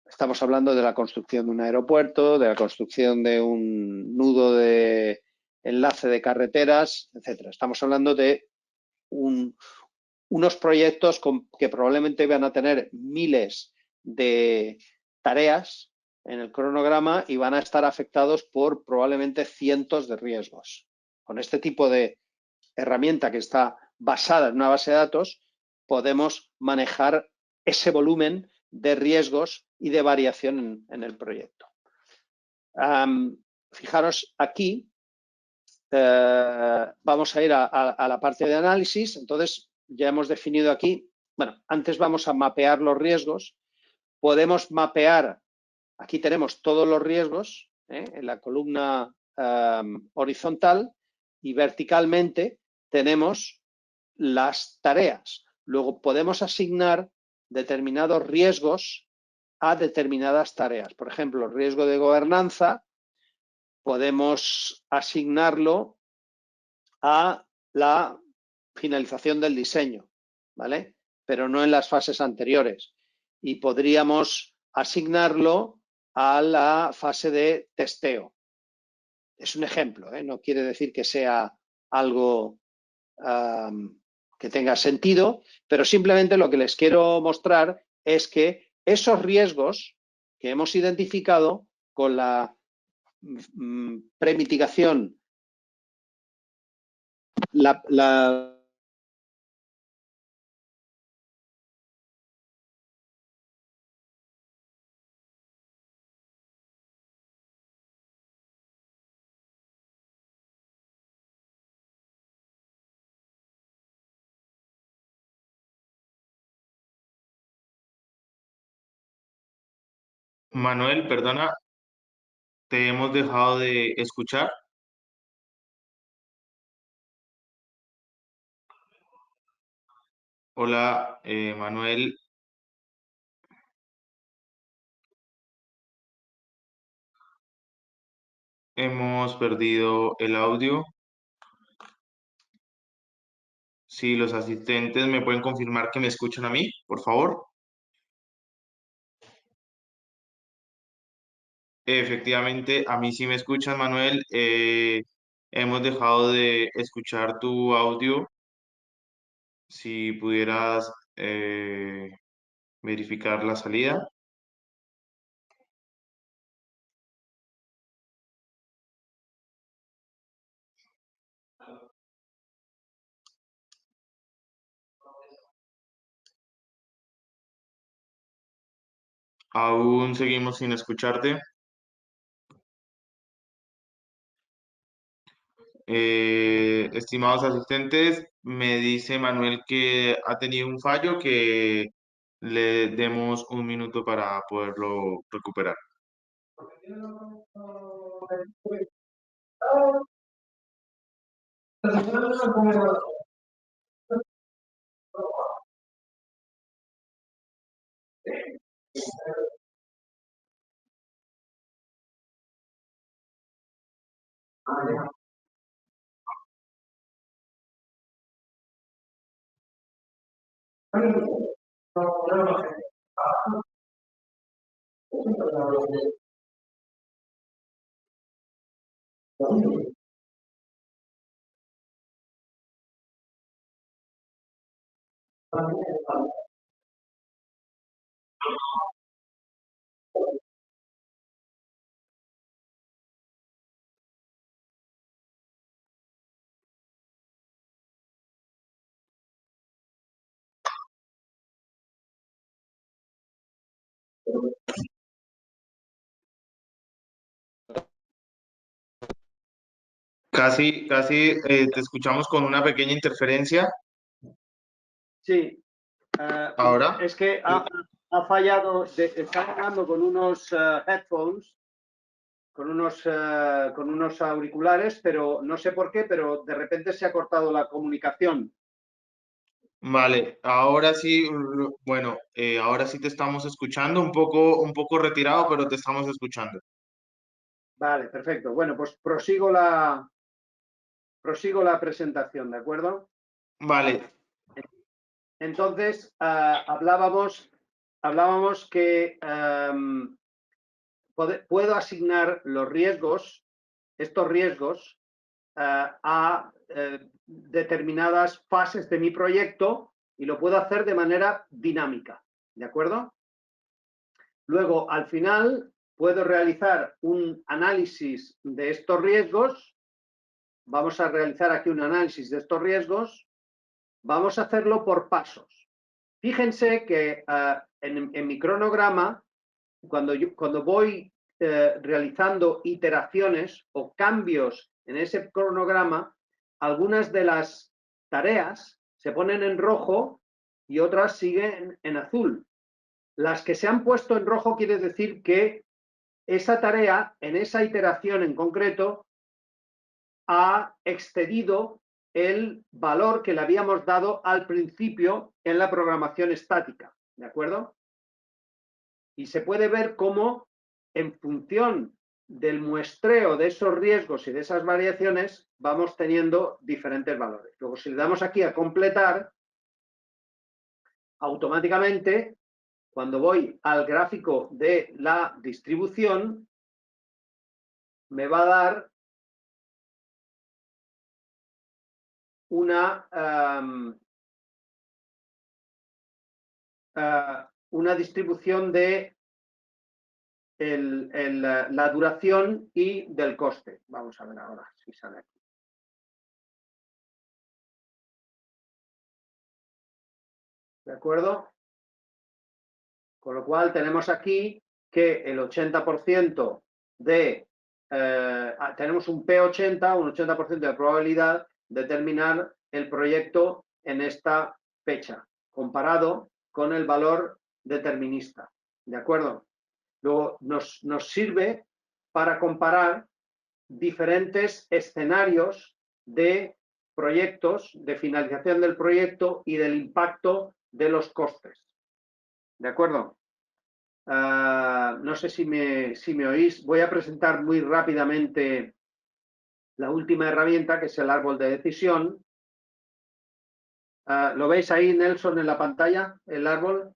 Estamos hablando de la construcción de un aeropuerto, de la construcción de un nudo de enlace de carreteras, etcétera. Estamos hablando de unos proyectos que probablemente van a tener miles de tareas en el cronograma y van a estar afectados por probablemente cientos de riesgos. Con este tipo de herramienta que está basada en una base de datos, podemos manejar ese volumen de riesgos y de variación en el proyecto. Fijaros aquí, vamos a ir a la parte de análisis. Entonces, ya hemos definido aquí, bueno, antes vamos a mapear los riesgos. Podemos mapear Aquí tenemos todos los riesgos en la columna horizontal y verticalmente tenemos las tareas. Luego podemos asignar determinados riesgos a determinadas tareas. Por ejemplo, el riesgo de gobernanza podemos asignarlo a la finalización del diseño, ¿vale? Pero no en las fases anteriores. Y podríamos asignarlo a la fase de testeo. Es un ejemplo, no quiere decir que sea algo que tenga sentido, pero simplemente lo que les quiero mostrar es que esos riesgos que hemos identificado con la premitigación, la Manuel, perdona, te hemos dejado de escuchar. Hola, Manuel, hemos perdido el audio. Si los asistentes me pueden confirmar que me escuchan a mí, por favor. Efectivamente, a mí sí me escuchan, Manuel. Hemos dejado de escuchar tu audio. Si pudieras verificar la salida. Aún seguimos sin escucharte. Estimados asistentes, me dice Manuel que ha tenido un fallo, que le demos un minuto para poderlo recuperar. Casi, casi te escuchamos con una pequeña interferencia. Sí, Ahora, es que ha fallado, estaba hablando con unos headphones, con unos auriculares, pero no sé por qué, pero de repente se ha cortado la comunicación. vale, ahora sí, bueno, ahora sí te estamos escuchando, un poco retirado, pero te estamos escuchando. Vale, perfecto. Bueno, pues prosigo la presentación, ¿de acuerdo? Vale, Entonces, hablábamos que puedo asignar los riesgos, estos riesgos, a determinadas fases de mi proyecto y lo puedo hacer de manera dinámica, ¿de acuerdo? Luego, al final, puedo realizar un análisis de estos riesgos. Vamos a realizar aquí un análisis de estos riesgos. Vamos a hacerlo por pasos. Fíjense que en mi cronograma, cuando voy realizando iteraciones o cambios en ese cronograma, algunas de las tareas se ponen en rojo y otras siguen en azul. Las que se han puesto en rojo quiere decir que esa tarea, en esa iteración en concreto, ha excedido el valor que le habíamos dado al principio en la programación estática, ¿de acuerdo? Y se puede ver cómo, en función del muestreo de esos riesgos y de esas variaciones, vamos teniendo diferentes valores. Luego, si le damos aquí a completar, automáticamente, cuando voy al gráfico de la distribución, me va a dar una distribución de la duración y del coste. Vamos a ver ahora si sale aquí. ¿De acuerdo? Con lo cual tenemos aquí que el 80% tenemos un P80, un 80% de probabilidad de terminar el proyecto en esta fecha, comparado con el valor determinista. ¿De acuerdo? Luego nos sirve para comparar diferentes escenarios de proyectos, de finalización del proyecto y del impacto de los costes. ¿De acuerdo? No sé si me oís. Voy a presentar muy rápidamente la última herramienta, que es el árbol de decisión. ¿Lo veis ahí, Nelson, en la pantalla, el árbol?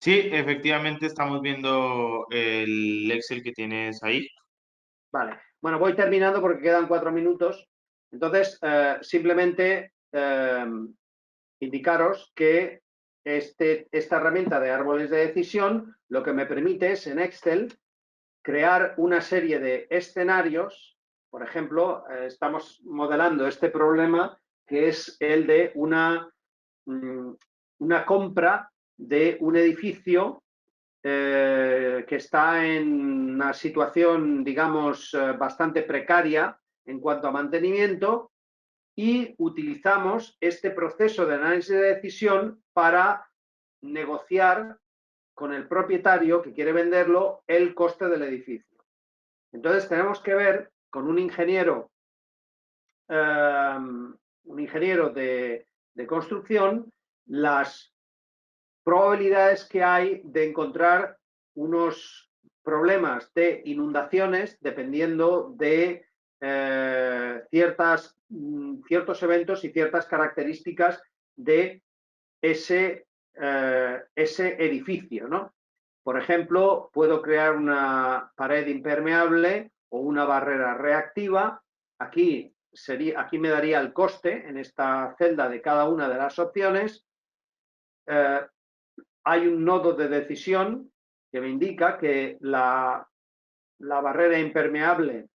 Sí, efectivamente estamos viendo el Excel que tienes ahí. Vale. Bueno, voy terminando porque quedan 4 minutos. Entonces, simplemente indicaros que esta herramienta de árboles de decisión lo que me permite es en Excel crear una serie de escenarios. Por ejemplo, estamos modelando este problema que es el de una compra de un edificio que está en una situación, digamos, bastante precaria en cuanto a mantenimiento, y utilizamos este proceso de análisis de decisión para negociar con el propietario que quiere venderlo el coste del edificio. Entonces tenemos que ver con un ingeniero de construcción las probabilidades que hay de encontrar unos problemas de inundaciones dependiendo de ciertos eventos y ciertas características de ese edificio, ¿no? Por ejemplo, puedo crear una pared impermeable o una barrera reactiva. Aquí me daría el coste en esta celda de cada una de las opciones. Hay un nodo de decisión que me indica que la barrera impermeable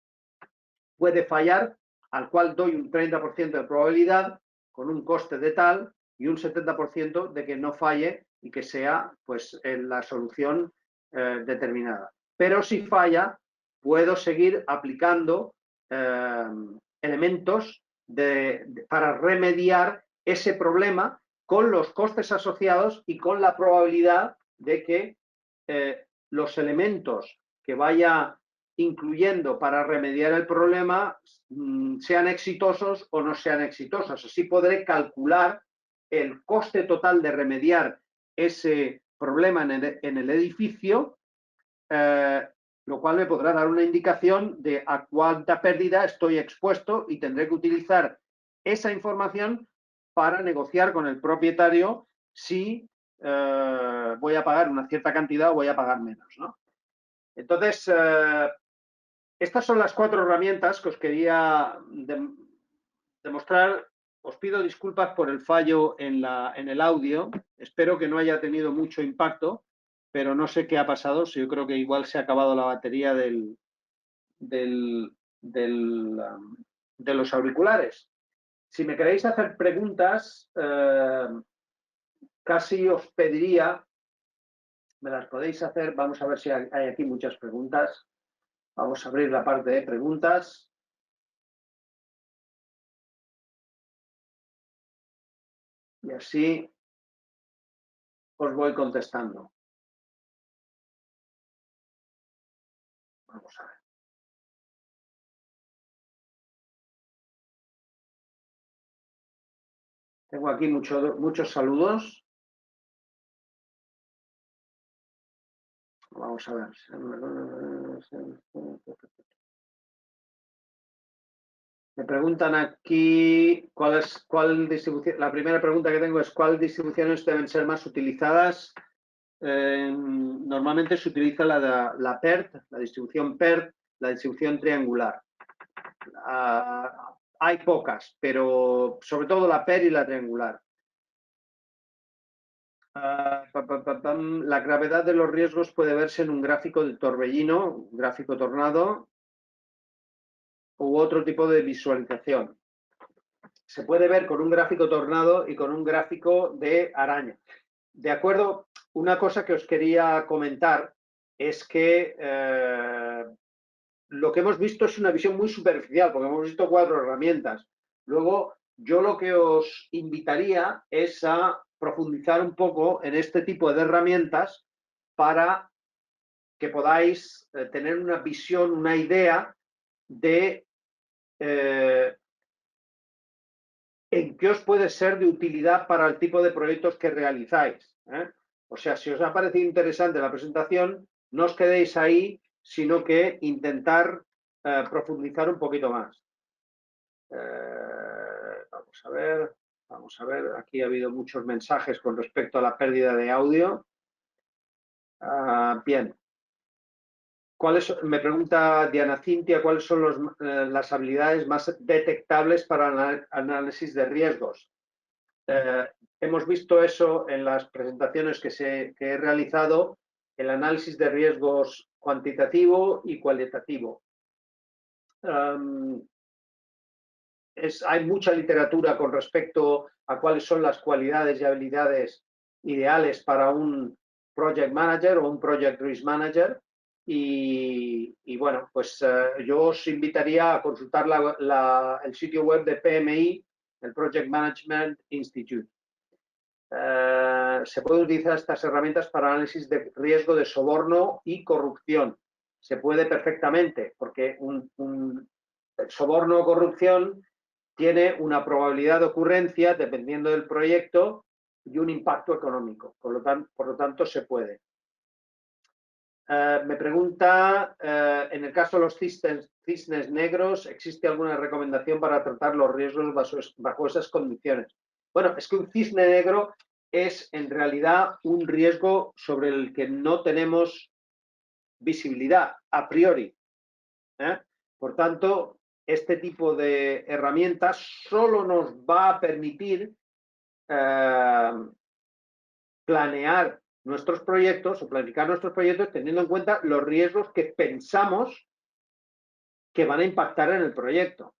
puede fallar, al cual doy un 30% de probabilidad con un coste de tal y un 70% de que no falle y que sea pues la solución determinada. Pero si falla, puedo seguir aplicando elementos para remediar ese problema con los costes asociados y con la probabilidad de que los elementos que vaya incluyendo para remediar el problema sean exitosos o no sean exitosos. Así podré calcular el coste total de remediar ese problema en el edificio, lo cual me podrá dar una indicación de a cuánta pérdida estoy expuesto, y tendré que utilizar esa información para negociar con el propietario si voy a pagar una cierta cantidad o voy a pagar menos, ¿no? Entonces, estas son las 4 herramientas que os quería demostrar. Os pido disculpas por el fallo en el audio. Espero que no haya tenido mucho impacto, pero no sé qué ha pasado. Yo creo que igual se ha acabado la batería de los auriculares. Si me queréis hacer preguntas, casi os pediría, me las podéis hacer. Vamos a ver si hay aquí muchas preguntas. Vamos a abrir la parte de preguntas. Y así os voy contestando. Vamos a ver. Tengo aquí muchos saludos. Vamos a ver. Me preguntan aquí cuál distribución. La primera pregunta que tengo es cuáles distribuciones deben ser más utilizadas. Normalmente se utiliza la PERT, la distribución PERT, la distribución triangular. Hay pocas, pero sobre todo la PERT y la triangular. La gravedad de los riesgos puede verse en un gráfico de torbellino, un gráfico tornado u otro tipo de visualización. Se puede ver con un gráfico tornado y con un gráfico de araña. De acuerdo, una cosa que os quería comentar es que lo que hemos visto es una visión muy superficial, porque hemos visto 4 herramientas. Luego, yo lo que os invitaría es a profundizar un poco en este tipo de herramientas para que podáis tener una visión, una idea de en qué os puede ser de utilidad para el tipo de proyectos que realizáis. O sea, si os ha parecido interesante la presentación, no os quedéis ahí, sino que intentar profundizar un poquito más. Vamos a ver, aquí ha habido muchos mensajes con respecto a la pérdida de audio. Bien. Me pregunta Diana Cintia, ¿cuáles son las habilidades más detectables para análisis de riesgos? Hemos visto eso en las presentaciones que he realizado, el análisis de riesgos cuantitativo y cualitativo. Hay mucha literatura con respecto a cuáles son las cualidades y habilidades ideales para un project manager o un project risk manager. Y bueno, pues yo os invitaría a consultar el sitio web de PMI, el Project Management Institute. Se pueden utilizar estas herramientas para análisis de riesgo de soborno y corrupción. Se puede perfectamente, porque un soborno o corrupción tiene una probabilidad de ocurrencia, dependiendo del proyecto, y un impacto económico. Por lo tanto, se puede. Me pregunta, en el caso de los cisnes negros, ¿existe alguna recomendación para tratar los riesgos bajo esas condiciones? Bueno, es que un cisne negro es en realidad un riesgo sobre el que no tenemos visibilidad a priori. Por tanto, este tipo de herramientas solo nos va a permitir planear nuestros proyectos o planificar nuestros proyectos teniendo en cuenta los riesgos que pensamos que van a impactar en el proyecto.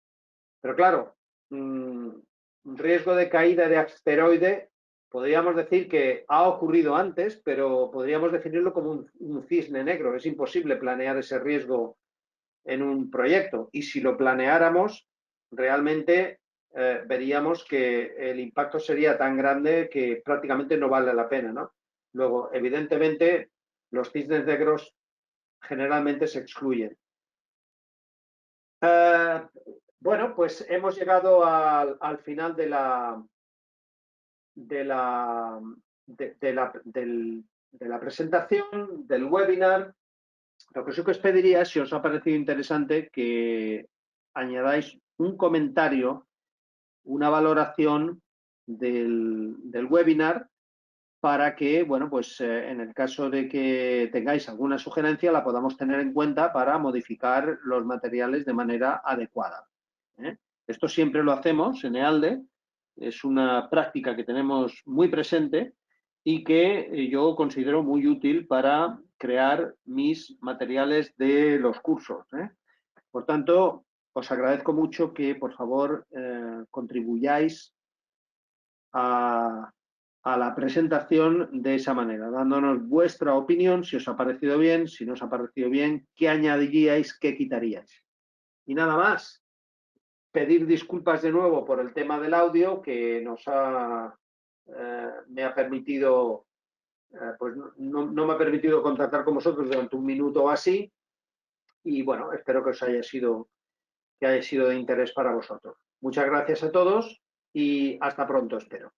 Pero claro, un riesgo de caída de asteroide podríamos decir que ha ocurrido antes, pero podríamos definirlo como un cisne negro. Es imposible planear ese riesgo en un proyecto. Y si lo planeáramos, realmente veríamos que el impacto sería tan grande que prácticamente no vale la pena, ¿no? Luego, evidentemente, los cisnes negros generalmente se excluyen. Bueno, pues hemos llegado al final de la presentación, del webinar. Lo que sí que os pediría, si os ha parecido interesante, que añadáis un comentario, una valoración del webinar para que, bueno, pues en el caso de que tengáis alguna sugerencia, la podamos tener en cuenta para modificar los materiales de manera adecuada. Esto siempre lo hacemos en EALDE, es una práctica que tenemos muy presente y que yo considero muy útil para crear mis materiales de los cursos. Por tanto, os agradezco mucho que, por favor, contribuyáis a la presentación de esa manera, dándonos vuestra opinión, si os ha parecido bien, si no os ha parecido bien, qué añadiríais, qué quitaríais. Y nada más, pedir disculpas de nuevo por el tema del audio que me ha permitido, pues no me ha permitido contactar con vosotros durante un minuto o así, y bueno, espero que os que haya sido de interés para vosotros. Muchas gracias a todos y hasta pronto, espero.